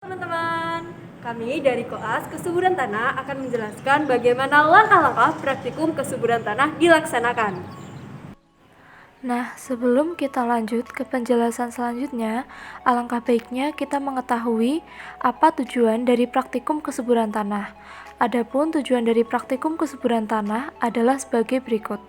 Teman-teman, kami dari Koas Kesuburan Tanah akan menjelaskan bagaimana langkah-langkah praktikum kesuburan tanah dilaksanakan. Nah, sebelum kita lanjut ke penjelasan selanjutnya, alangkah baiknya kita mengetahui apa tujuan dari praktikum kesuburan tanah. Adapun tujuan dari praktikum kesuburan tanah adalah sebagai berikut.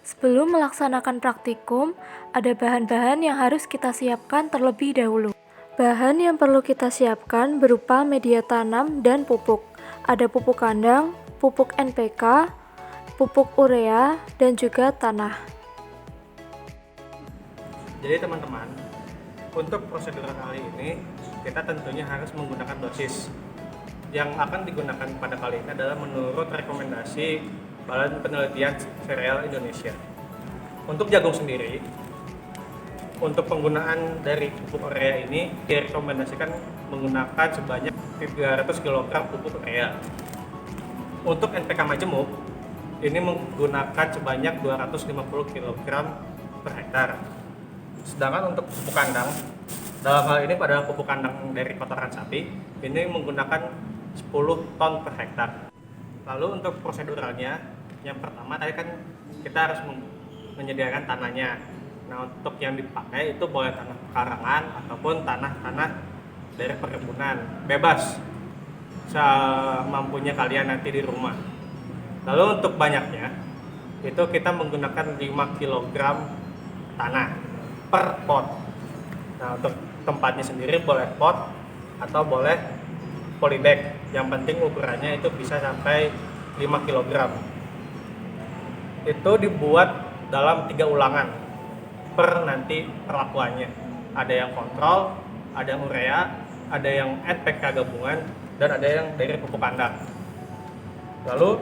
Sebelum melaksanakan praktikum, ada bahan-bahan yang harus kita siapkan terlebih dahulu. Bahan yang perlu kita siapkan berupa media tanam dan pupuk. Ada pupuk kandang, pupuk NPK, pupuk urea, dan juga tanah. Jadi teman-teman, untuk prosedur kali ini kita tentunya harus menggunakan dosis. Yang akan digunakan pada kali ini adalah menurut rekomendasi Badan Penelitian Sereal Indonesia. Untuk jagung sendiri, untuk penggunaan dari pupuk urea ini direkomendasikan menggunakan sebanyak 300 kg pupuk urea. Untuk NPK majemuk, ini menggunakan sebanyak 250 kg per hektar. Sedangkan untuk pupuk kandang, dalam hal ini pada pupuk kandang dari kotoran sapi, ini menggunakan 10 ton per hektar. Lalu untuk proseduralnya, yang pertama tadi kan kita harus menyediakan tanahnya. Nah, untuk yang dipakai itu boleh tanah pekarangan ataupun tanah-tanah dari perkebunan, bebas semampunya kalian nanti di rumah. Lalu untuk banyaknya, itu kita menggunakan 5 kg tanah per pot. Nah, untuk tempatnya sendiri boleh pot atau boleh polybag. Yang penting ukurannya itu bisa sampai 5 kg. Itu dibuat dalam 3 ulangan per nanti perlakuannya. Ada yang kontrol, ada yang urea, ada yang NPK gabungan, dan ada yang dari pupuk kandang. Lalu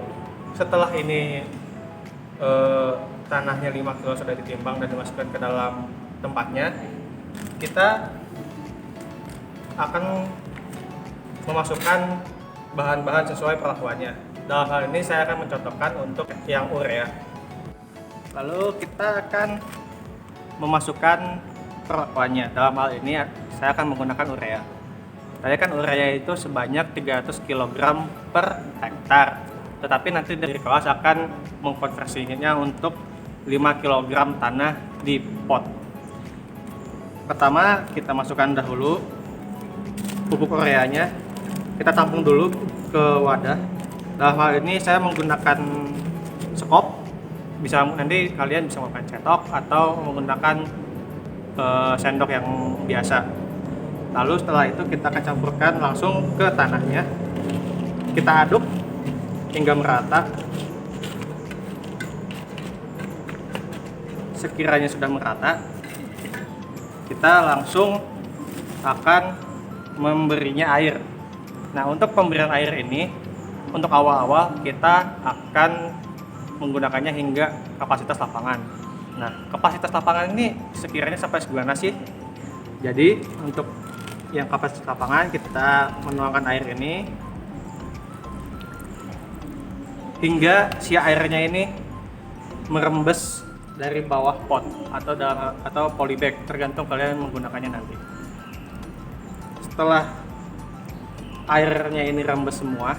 setelah ini tanahnya 5 kg sudah ditimbang dan dimasukkan ke dalam tempatnya, kita akan memasukkan bahan-bahan sesuai perlakuannya. Dalam hal ini saya akan mencontohkan untuk yang urea. Lalu kita akan memasukkan perlakuannya. Dalam hal ini saya akan menggunakan urea. Tadi kan urea itu sebanyak 300 kg per hektar. Tetapi nanti dari kelas akan mengkonversinya untuk 5 kg tanah di pot. Pertama kita masukkan dahulu pupuk ureanya. Kita tampung dulu ke wadah. Dalam hal ini saya menggunakan sekop. Bisa nanti kalian bisa menggunakan cetok atau menggunakan sendok yang biasa. Lalu setelah itu kita akan campurkan langsung ke tanahnya. Kita aduk hingga merata. Sekiranya sudah merata, kita langsung akan memberinya air. Nah, untuk pemberian air ini, untuk awal-awal kita akan menggunakannya hingga kapasitas lapangan. Nah, kapasitas lapangan ini sekiranya sampai segimana sih? Jadi, untuk yang kapasitas lapangan kita menuangkan air ini hingga si airnya ini merembes dari bawah pot atau polybag, tergantung kalian menggunakannya nanti. Setelah airnya ini rembes semua,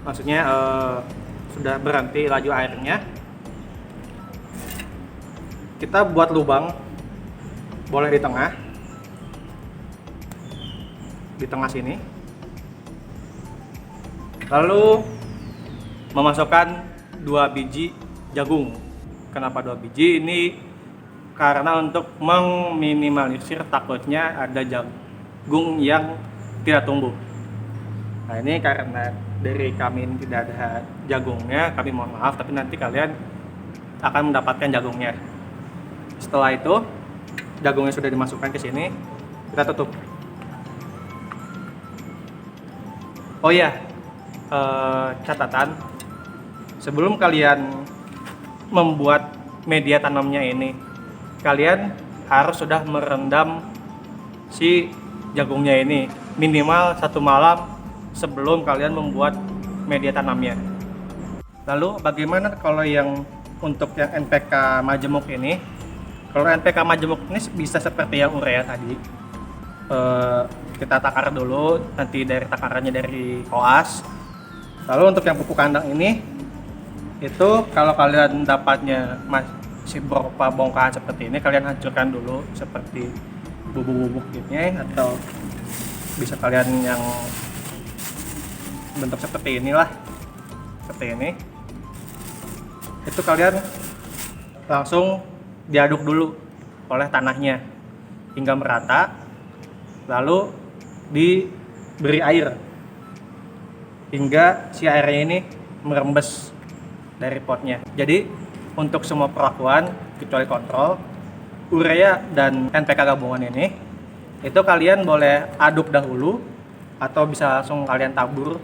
maksudnya sudah berhenti laju airnya, kita buat lubang, boleh di tengah sini, lalu memasukkan 2 biji jagung. Kenapa 2 biji? Ini karena untuk meminimalisir takutnya ada jagung yang tidak tumbuh. Nah, ini karena dari kami ini tidak ada jagungnya, kami mohon maaf, tapi nanti kalian akan mendapatkan jagungnya. Setelah itu, jagungnya sudah dimasukkan ke sini, kita tutup. Oh ya, catatan, sebelum kalian membuat media tanamnya ini, kalian harus sudah merendam si jagungnya ini minimal 1 malam sebelum kalian membuat media tanamnya. Lalu bagaimana kalau yang untuk yang NPK majemuk ini, kalau NPK majemuk ini bisa seperti yang urea tadi. Kita takar dulu, nanti dari takarannya dari koas. Lalu untuk yang pupuk kandang ini, itu kalau kalian dapatnya masih berupa bongkahan seperti ini, kalian hancurkan dulu seperti bubuk-bubuk gitu, atau bisa kalian yang bentuk seperti inilah, seperti ini. Itu kalian langsung diaduk dulu oleh tanahnya hingga merata, lalu diberi air hingga si airnya ini merembes dari potnya. Jadi untuk semua perlakuan kecuali kontrol, urea dan NPK gabungan ini itu kalian boleh aduk dahulu atau bisa langsung kalian tabur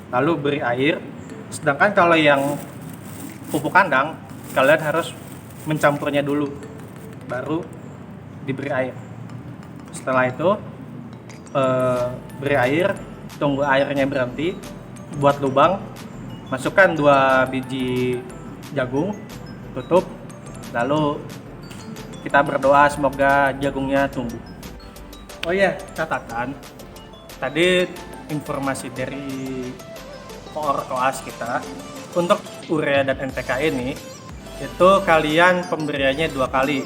lalu beri air. Sedangkan kalau yang pupuk kandang, kalian harus mencampurnya dulu baru diberi air. Setelah itu beri air, tunggu airnya berhenti, buat lubang, masukkan 2 biji jagung, tutup, lalu kita berdoa semoga jagungnya tumbuh. Oh iya, catatan tadi informasi dari koas kita, untuk urea dan NPK ini itu kalian pemberiannya 2 kali.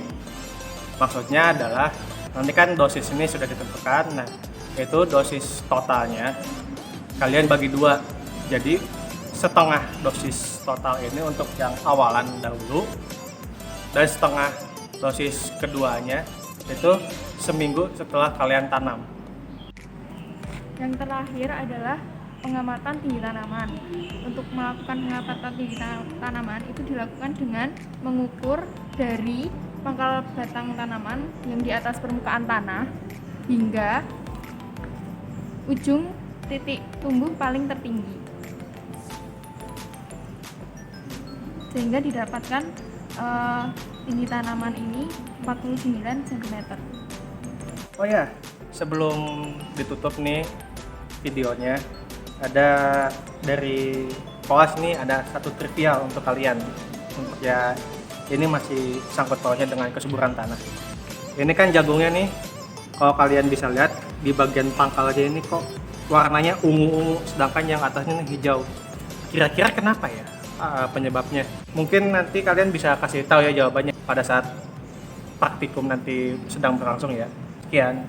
Maksudnya adalah nanti kan dosis ini sudah ditentukan, nah itu dosis totalnya kalian bagi 2, jadi setengah dosis total ini untuk yang awalan dahulu, dan setengah dosis keduanya itu seminggu setelah kalian tanam. Yang terakhir adalah pengamatan tinggi tanaman. Untuk melakukan pengamatan tinggi tanaman itu dilakukan dengan mengukur dari pangkal batang tanaman yang di atas permukaan tanah hingga ujung titik tumbuh paling tertinggi, sehingga didapatkan tinggi tanaman ini 49 cm. Oh ya, sebelum ditutup nih videonya, ada dari koas nih ada satu trivia untuk kalian. Untuk ya ini masih sangkut pautnya dengan kesuburan tanah. Ini kan jagungnya nih, kalau kalian bisa lihat di bagian pangkalnya ini kok warnanya ungu-ungu, sedangkan yang atasnya hijau. Kira-kira kenapa ya penyebabnya? Mungkin nanti kalian bisa kasih tahu ya jawabannya pada saat praktikum nanti sedang berlangsung ya. Sekian.